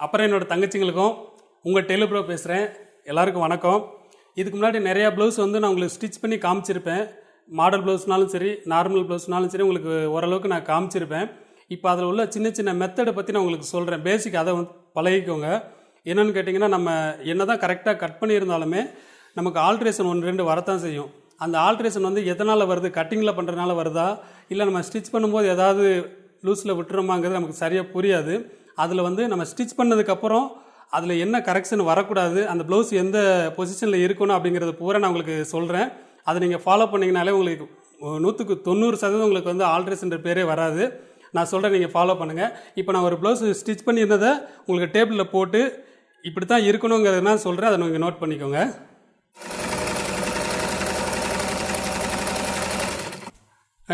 அப்புறம் என்னோடய தங்கச்சிங்களுக்கும் உங்கள் டெய்லர் ப்ரோ பேசுகிறேன். எல்லாருக்கும் வணக்கம். இதுக்கு முன்னாடி நிறையா ப்ளவுஸ் வந்து நான் உங்களுக்கு ஸ்டிச் பண்ணி காமிச்சிருப்பேன். மாடல் ப்ளவுஸ்னாலும் சரி, நார்மல் ப்ளவுஸ்னாலும் சரி, உங்களுக்கு ஓரளவுக்கு நான் காமிச்சிருப்பேன். இப்போ அதில் உள்ள சின்ன சின்ன மெத்தடை பற்றி நான் உங்களுக்கு சொல்கிறேன். பேசிக் அதை வந்து பழகிக்கோங்க. என்னென்னு கேட்டிங்கன்னா, நம்ம என்ன தான் கரெக்டாக கட் பண்ணியிருந்தாலுமே நமக்கு ஆல்ட்ரேஷன் 1-2 வரத்தான் செய்யும். அந்த ஆல்ட்ரேஷன் வந்து எதனால் வருது, கட்டிங்கில் பண்ணுறதுனால வருதா, இல்லை நம்ம ஸ்டிச் பண்ணும்போது ஏதாவது லூஸில் விட்டுறோமாங்கிறது நமக்கு சரியாக புரியாது. அதில் வந்து நம்ம ஸ்டிச் பண்ணதுக்கப்புறம் அதில் என்ன கரெக்ஷன் வரக்கூடாது, அந்த ப்ளவுஸ் எந்த பொசிஷனில் இருக்கணும் அப்படிங்கிறது பூரா நான் உங்களுக்கு சொல்கிறேன். அதை நீங்கள் ஃபாலோ பண்ணிங்கனாலே உங்களுக்கு 100% உங்களுக்கு வந்து ஆல்ட்ரேஷன்ற பேரே வராது. நான் சொல்கிறேன், நீங்கள் ஃபாலோ பண்ணுங்கள். இப்போ நான் ஒரு ப்ளவுஸ் ஸ்டிச் பண்ணியிருந்ததை உங்களுக்கு டேபிளில் போட்டு இப்படி தான் இருக்கணுங்கிறது நான் சொல்கிறேன். அதை நீங்கள் நோட் பண்ணிக்கோங்க.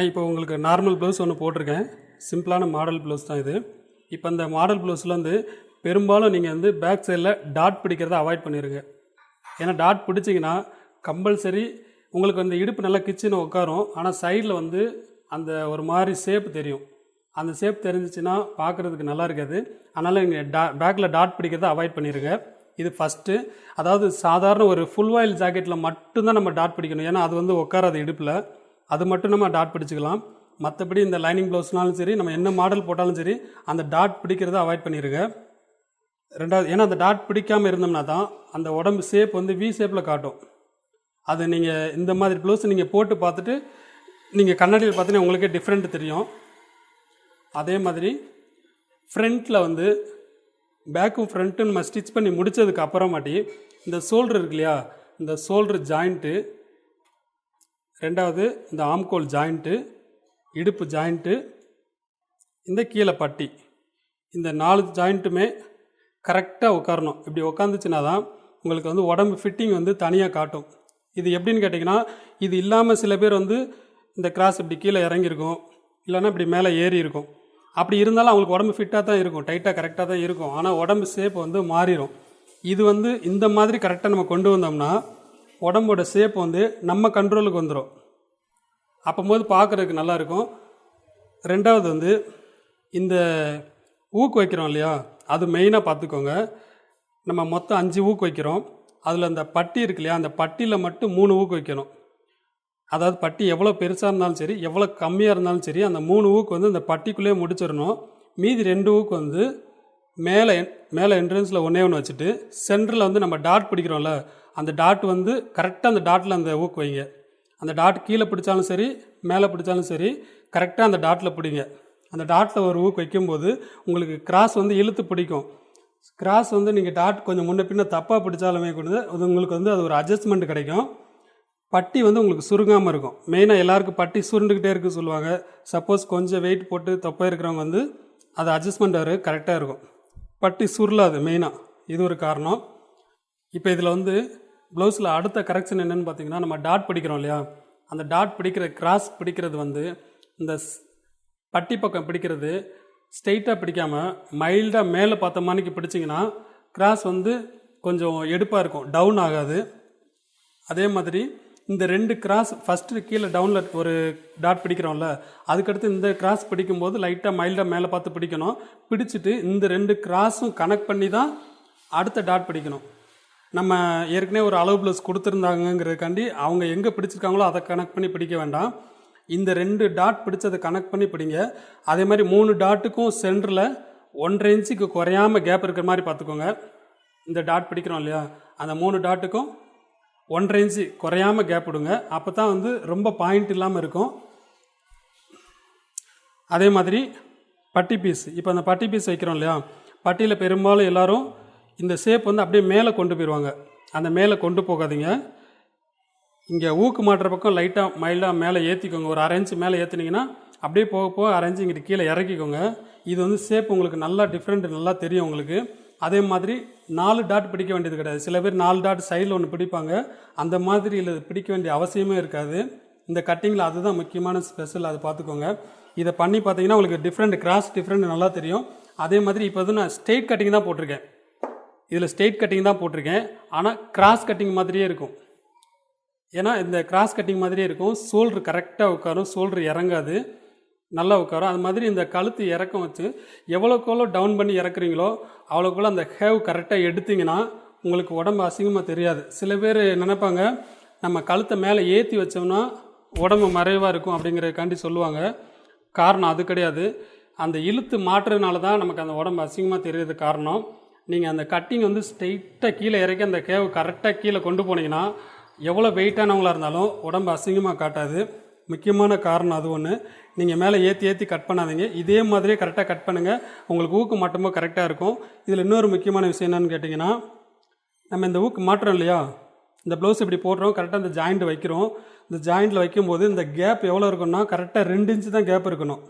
இப்போ உங்களுக்கு நார்மல் ப்ளவுஸ் ஒன்று போட்டிருக்கேன். சிம்பிளான மாடல் ப்ளவுஸ் தான் இது. இப்போ அந்த மாடல் ப்ளவுஸில் வந்து பெரும்பாலும் நீங்கள் வந்து பேக் சைடில் டாட் பிடிக்கிறத அவாய்ட் பண்ணிடுங்க. ஏன்னா டாட் பிடிச்சிங்கன்னா கம்பல்சரி உங்களுக்கு அந்த இடுப்பு நல்லா கிச்சன்னு உட்காரும். ஆனால் சைடில் வந்து அந்த ஒரு மாதிரி ஷேப் தெரியும். அந்த ஷேப் தெரிஞ்சிச்சின்னா பார்க்குறதுக்கு நல்லா இருக்காது. அதனால் நீங்கள் பேக்கில் டாட் பிடிக்கிறத அவாய்ட் பண்ணிடுங்க. இது ஃபஸ்ட்டு. அதாவது சாதாரண ஒரு ஃபுல் வாயில் ஜாக்கெட்டில் மட்டும்தான் நம்ம டாட் பிடிக்கணும். ஏன்னா அது வந்து உட்காராது இடுப்பில். அது மட்டும் நம்ம டாட் பிடிச்சிக்கலாம். மற்றபடி இந்த லைனிங் ப்ளவுஸ்னாலும் சரி, நம்ம என்ன மாடல் போட்டாலும் சரி, அந்த டாட் பிடிக்கிறத அவாய்ட் பண்ணிடுங்க. ரெண்டாவது, ஏன்னா அந்த டாட் பிடிக்காமல் இருந்தோம்னா தான் அந்த உடம்பு ஷேப் வந்து வி ஷேப்பில் காட்டும். அது நீங்கள் இந்த மாதிரி ப்ளவுஸ் நீங்கள் போட்டு பார்த்துட்டு நீங்கள் கண்ணாடியில் பார்த்தீங்கன்னா உங்களுக்கே டிஃப்ரெண்ட் தெரியும். அதே மாதிரி ஃப்ரண்ட்டில் வந்து பேக்கும் ஃப்ரண்ட்டும் நம்ம ஸ்டிச் பண்ணி முடித்ததுக்கு அப்புறமாட்டி இந்த ஷோல்டர் இருக்கு இல்லையா, இந்த ஷோல்டர் ஜாயிண்ட்டு, ரெண்டாவது இந்த ஆம்கோல் ஜாயிண்ட்டு, இடுப்பு ஜாயிண்ட்டு, இந்த கீழே பட்டி, இந்த 4 ஜாயிண்ட்டுமே கரெக்டாக உட்காரணும். இப்படி உட்காந்துச்சுன்னா தான் உங்களுக்கு வந்து உடம்பு ஃபிட்டிங் வந்து தனியாக காட்டும். இது எப்படின்னு கேட்டிங்கன்னா, இது இல்லாமல் சில பேர் வந்து இந்த கிராஸ் இப்படி கீழே இறங்கியிருக்கும், இல்லைன்னா இப்படி மேலே ஏறி இருக்கும். அப்படி இருந்தாலும் அவங்களுக்கு உடம்பு ஃபிட்டாக தான் இருக்கும், டைட்டாக கரெக்டாக தான் இருக்கும். ஆனால் உடம்பு ஷேப் வந்து மாறிடும். இது வந்து இந்த மாதிரி கரெக்டாக நம்ம கொண்டு வந்தோம்னா உடம்போட ஷேப் வந்து நம்ம கண்ட்ரோலுக்கு வந்துடும். அப்போது பார்க்குறதுக்கு நல்லாயிருக்கும். ரெண்டாவது வந்து இந்த ஊக்கு வைக்கிறோம் இல்லையா, அது மெயினாக பார்த்துக்கோங்க. நம்ம மொத்தம் 5 ஊக்கு வைக்கிறோம். அதில் அந்த பட்டி இருக்கு இல்லையா, அந்த பட்டியில் மட்டும் 3 ஊக்கு வைக்கணும். அதாவது பட்டி எவ்வளோ பெருசாக இருந்தாலும் சரி, எவ்வளோ கம்மியாக இருந்தாலும் சரி, அந்த 3 ஊக்கு வந்து அந்த பட்டிக்குள்ளேயே முடிச்சிடணும். மீதி 2 ஊக்கு வந்து மேலே என்ட்ரன்ஸில் ஒன்றே ஒன்று வச்சுட்டு சென்டரில் வந்து நம்ம டாட் பிடிக்கிறோம்ல, அந்த டாட் வந்து கரெக்டாக அந்த டாட்டில் அந்த ஊக்கு வைங்க. அந்த டாட் கீழே பிடிச்சாலும் சரி, மேலே பிடிச்சாலும் சரி, கரெக்டாக அந்த டாட்டில் பிடிங்க. அந்த டாட்டில் ஒரு ஊக்கு வைக்கும்போது உங்களுக்கு கிராஸ் வந்து இழுத்து பிடிக்கும். கிராஸ் வந்து நீங்கள் டாட் கொஞ்சம் முன்ன பின்ன தப்பாக பிடிச்சாலுமே கூட அது உங்களுக்கு வந்து அது ஒரு அட்ஜஸ்ட்மெண்ட் கிடைக்கும். பட்டி வந்து உங்களுக்கு சுருங்காமல் இருக்கும். மெயினாக எல்லாருக்கும் பட்டி சுருண்டுக்கிட்டே இருக்குது சொல்லுவாங்க. சப்போஸ் கொஞ்சம் வெயிட் போட்டு தப்பாக இருக்கிறவங்க வந்து அது அட்ஜஸ்ட்மெண்ட் வரும், கரெக்டாக இருக்கும். பட்டி சுருளாது மெயினாக, இது ஒரு காரணம். இப்போ இதில் வந்து ப்ளவுஸில் அடுத்த கரெக்ஷன் என்னென்னு பார்த்தீங்கன்னா, நம்ம டாட் பிடிக்கிறோம் இல்லையா, அந்த டாட் பிடிக்கிற கிராஸ் பிடிக்கிறது வந்து இந்த பட்டி பக்கம் பிடிக்கிறது ஸ்ட்ரெயிட்டாக பிடிக்காமல் மைல்டாக மேலே பார்த்த மாதிரிக்கு பிடிச்சிங்கன்னா கிராஸ் வந்து கொஞ்சம் எடுப்பாக இருக்கும், டவுன் ஆகாது. அதே மாதிரி இந்த 2 கிராஸ் ஃபஸ்ட்டு கீழே டவுனில் ஒரு டாட் பிடிக்கிறோம்ல, அதுக்கடுத்து இந்த கிராஸ் பிடிக்கும்போது லைட்டாக மைல்டாக மேலே பார்த்து பிடிக்கணும். பிடிச்சிட்டு இந்த 2 கிராஸும் கனெக்ட் பண்ணி தான் அடுத்த டாட் பிடிக்கணும். நம்ம ஏற்கனவே ஒரு அளவு ப்ளவுஸ் கொடுத்துருந்தாங்கங்கிறதுக்காண்டி அவங்க எங்கே பிடிச்சிருக்காங்களோ அதை கனெக்ட் பண்ணி பிடிக்க வேண்டாம். இந்த 2 டாட் பிடிச்சதை கனெக்ட் பண்ணி பிடிங்க. அதே மாதிரி 3 டாட்டுக்கும் சென்டரில் 1.5 இன்ச்சுக்கு குறையாமல் கேப் இருக்கிற மாதிரி பார்த்துக்கோங்க. இந்த டாட் பிடிக்கிறோம் இல்லையா, அந்த 3 டாட்டுக்கும் 1.5 இன்ச்சு குறையாமல் கேப் விடுங்க. அப்போ தான் வந்து ரொம்ப பாயிண்ட் இல்லாமல் இருக்கும். அதே மாதிரி பட்டி பீஸ், இப்போ அந்த பட்டி பீஸ் வைக்கிறோம் இல்லையா, பட்டியில் பெரும்பாலும் எல்லோரும் இந்த ஷேப் வந்து அப்படியே மேலே கொண்டு போயிடுவாங்க. அந்த மேலே கொண்டு போகாதீங்க. இங்கே ஊக்கு மாட்டுற பக்கம் லைட்டாக மைல்டாக மேலே ஏற்றிக்கோங்க. ஒரு 1/2 இன்ச்சு மேலே ஏற்றினீங்கன்னா அப்படியே போக போக 1/2 இன்ச்சு இங்கிட்டு கீழே இறக்கிக்கோங்க. இது வந்து ஷேப் உங்களுக்கு நல்லா டிஃப்ரெண்ட் நல்லா தெரியும் உங்களுக்கு. அதே மாதிரி 4 டாட் பிடிக்க வேண்டியது கிடையாது. சில பேர் 4 டாட் சைடில் ஒன்று பிடிப்பாங்க. அந்த மாதிரி இல்லை, பிடிக்க வேண்டிய அவசியமே இருக்காது. இந்த கட்டிங்கில் அதுதான் முக்கியமான ஸ்பெஷல், அதை பார்த்துக்கோங்க. இதை பண்ணி பார்த்தீங்கன்னா உங்களுக்கு டிஃப்ரெண்ட் கிராஸ் டிஃப்ரெண்ட் நல்லா தெரியும். அதே மாதிரி இப்போ வந்து நான் ஸ்ட்ரெயிட் கட்டிங் தான் போட்டிருக்கேன். இதில் ஸ்ட்ரெயிட் கட்டிங் தான் போட்டிருக்கேன், ஆனால் கிராஸ் கட்டிங் மாதிரியே இருக்கும். ஏன்னா இந்த கிராஸ் கட்டிங் மாதிரியே இருக்கும். ஷோல்டர் கரெக்டாக உட்காரும், ஷோல்டர் இறங்காது. நல்லா உட்காரும். அது மாதிரி இந்த கழுத்து இறக்கம் வச்சு எவ்வளோக்கெவ்வளோ டவுன் பண்ணி இறக்குறீங்களோ அவ்வளோக்குள்ள அந்த ஹேவ் கரெக்டாக எடுத்திங்கன்னா உங்களுக்கு உடம்பு அசிங்கமாக தெரியாது. சில பேர் நினைப்பாங்க நம்ம கழுத்தை மேலே ஏற்றி வச்சோம்னா உடம்பு மறைவாக இருக்கும் அப்படிங்கிறதுக்காண்டி சொல்லுவாங்க. காரணம் அது கிடையாது. அந்த இழுத்து மாட்டுறதுனால தான் நமக்கு அந்த உடம்பு அசிங்கமாக தெரியுது காரணம். நீங்கள் அந்த கட்டிங் வந்து ஸ்ட்ரெயிட்டாக கீழே இறக்கி அந்த கேவ் கரெக்டாக கீழே கொண்டு போனீங்கன்னா எவ்வளோ வெயிட்டானவங்களாக இருந்தாலும் உடம்பு அசிங்கமாக காட்டாது. முக்கியமான காரணம் அது ஒன்று. நீங்கள் மேலே ஏற்றி கட் பண்ணாதீங்க. இதே மாதிரியே கரெக்டாக கட் பண்ணுங்கள். உங்களுக்கு ஊக்கு மாட்டும்போது கரெக்டாக இருக்கும். இதில் இன்னொரு முக்கியமான விஷயம் என்னென்னு கேட்டிங்கன்னா, நம்ம இந்த ஊக்கு மாட்டுறோம் இல்லையா, இந்த ப்ளவுஸ் இப்படி போடுறோம், கரெக்டாக இந்த ஜாயிண்ட் வைக்கிறோம். இந்த ஜாயிண்டில் வைக்கும்போது இந்த கேப் எவ்வளோ இருக்குன்னா கரெக்டாக 2 இன்ச்சு தான் கேப் இருக்கணும்.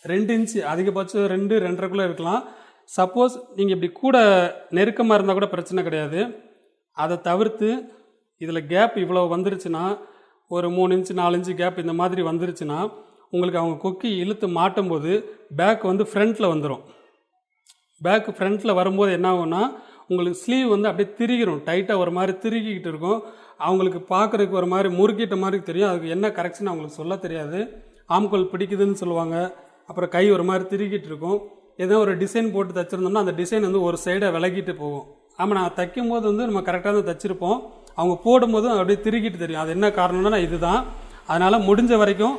2 இன்ச்சு, அதிகபட்சம் 2 2.5 இருக்கலாம். சப்போஸ் நீங்கள் இப்படி கூட நெருக்கமாக இருந்தால் கூட பிரச்சனை கிடையாது. அதை தவிர்த்து இதில் கேப் இவ்வளோ வந்துருச்சுன்னா, ஒரு 3 இன்ச்சு 4 இன்ச்சு கேப் இந்த மாதிரி வந்துருச்சுன்னா உங்களுக்கு அவங்க கொக்கி இழுத்து மாட்டும் போது பேக் வந்து ஃப்ரண்ட்டில் வந்துடும். பேக் ஃப்ரண்ட்டில் வரும்போது என்ன ஆகும்னா உங்களுக்கு ஸ்லீவ் வந்து அப்படியே திரிகிடும், டைட்டாக ஒரு மாதிரி திருகிக்கிட்டு இருக்கும். அவங்களுக்கு பார்க்குறதுக்கு ஒரு மாதிரி முறுக்கிட்ட மாதிரி தெரியும். அதுக்கு என்ன கரெக்ஷன் அவங்களுக்கு சொல்ல தெரியாது. ஆம்கோல் பிடிக்குதுன்னு சொல்லுவாங்க. அப்புறம் கை ஒரு மாதிரி திருகிட்டு இருக்கும். ஏதோ ஒரு டிசைன் போட்டு தைச்சிருந்தோம்னா அந்த டிசைன் வந்து ஒரு சைடை விலகிட்டு போகும். ஆமாம், நான் தைக்கும் போது வந்து நம்ம கரெக்டாக தான் தைச்சிருப்போம். அவங்க போடும்போதும் அப்படியே திருகிட்டு தெரியும். அது என்ன காரணம்னா இதுதான். அதனால் முடிஞ்ச வரைக்கும்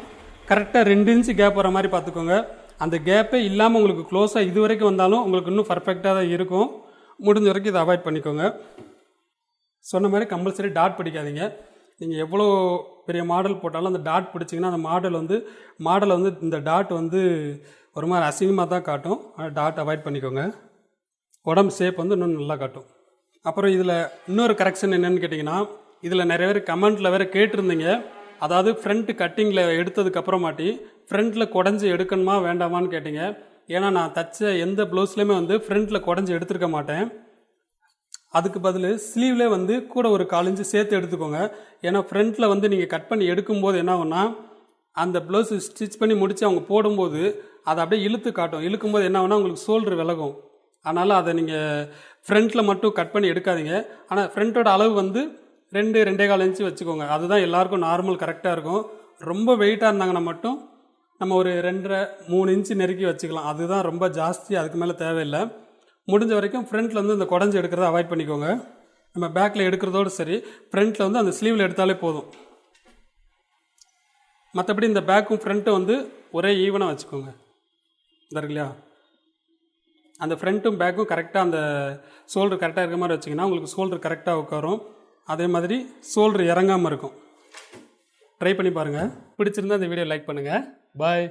கரெக்டாக 2 இன்ச்சு கேப் வர மாதிரி பார்த்துக்கோங்க. அந்த கேப்பே இல்லாமல் உங்களுக்கு க்ளோஸாக இது வரைக்கும் வந்தாலும் உங்களுக்கு இன்னும் பர்ஃபெக்டாக தான் இருக்கும். முடிஞ்ச வரைக்கும் இதை அவாய்ட் பண்ணிக்கோங்க. சொன்ன மாதிரி கம்பல்சரி டாட் பிடிக்காதீங்க. நீங்கள் எவ்வளோ பெரிய மாடல் போட்டாலும் அந்த டாட் பிடிச்சிங்கன்னா அந்த மாடலை வந்து இந்த டாட் வந்து ஒரு மாதிரி அசிங்கமாக தான் காட்டும். டாட் அவாய்ட் பண்ணிக்கோங்க. உடம்பு ஷேப் வந்து இன்னும் நல்லா காட்டும். அப்புறம் இதில் இன்னொரு கரெக்ஷன் என்னென்னு கேட்டிங்கன்னா, இதில் நிறைய பேர் கமெண்ட்டில் வேறு கேட்டிருந்தீங்க. அதாவது ஃப்ரண்ட் கட்டிங்கில் எடுத்ததுக்கப்புறமாட்டி ஃப்ரண்ட்டில் குடஞ்சி எடுக்கணுமா வேண்டாமான்னு கேட்டிங்க. ஏன்னா நான் தைச்ச எந்த ப்ளவுஸ்லேயுமே வந்து ஃப்ரண்ட்டில் குடஞ்சி எடுத்துருக்க மாட்டேன். அதுக்கு பதில் ஸ்லீவ்லேயே வந்து கூட ஒரு 4 இன்ச்சு சேர்த்து எடுத்துக்கோங்க. ஏன்னா ஃப்ரண்ட்டில் வந்து நீங்கள் கட் பண்ணி எடுக்கும்போது என்ன ஆகும்னா அந்த ப்ளவுஸ் ஸ்டிச் பண்ணி முடித்து அவங்க போடும்போது அதை அப்படியே இழுத்து காட்டும். இழுக்கும்போது என்ன ஆகும்னா உங்களுக்கு ஷோல்டர் விலகும். அதனால் அதை நீங்கள் ஃப்ரண்ட்டில் மட்டும் கட் பண்ணி எடுக்காதீங்க. ஆனால் ஃப்ரண்ட்டோட அளவு வந்து 2 2.25 இன்ச்சு வச்சுக்கோங்க. அதுதான் எல்லாருக்கும் நார்மல் கரெக்டாக இருக்கும். ரொம்ப வெயிட்டாக இருந்தாங்கன்னா மட்டும் நம்ம ஒரு 2.5 3 இன்ச்சு நெருக்கி வச்சுக்கலாம். அதுதான் ரொம்ப ஜாஸ்தி, அதுக்கு மேலே தேவையில்லை. முடிஞ்ச வரைக்கும் ஃப்ரண்ட்டில் வந்து இந்த குடஞ்சி எடுக்கிறத அவாய்ட் பண்ணிக்கோங்க. நம்ம பேக்கில் எடுக்கிறதோடு சரி, ஃப்ரண்ட்டில் வந்து அந்த ஸ்லீவில் எடுத்தாலே போதும். மற்றபடி இந்த பேக்கும் ஃப்ரண்ட்டும் வந்து ஒரே ஈவனாக வச்சுக்கோங்க. இந்த இருக்கு இல்லையா, அந்த ஃப்ரண்ட்டும் பேக்கும் கரெக்டாக அந்த ஷோல்டர் கரெக்டாக இருக்கிற மாதிரி வச்சிங்கன்னா உங்களுக்கு ஷோல்டர் கரெக்டாக உட்காரும். அதே மாதிரி ஷோல்டர் இறங்காமல் இருக்கும். ட்ரை பண்ணி பாருங்கள். பிடிச்சிருந்தா இந்த வீடியோ லைக் பண்ணுங்கள். பாய்.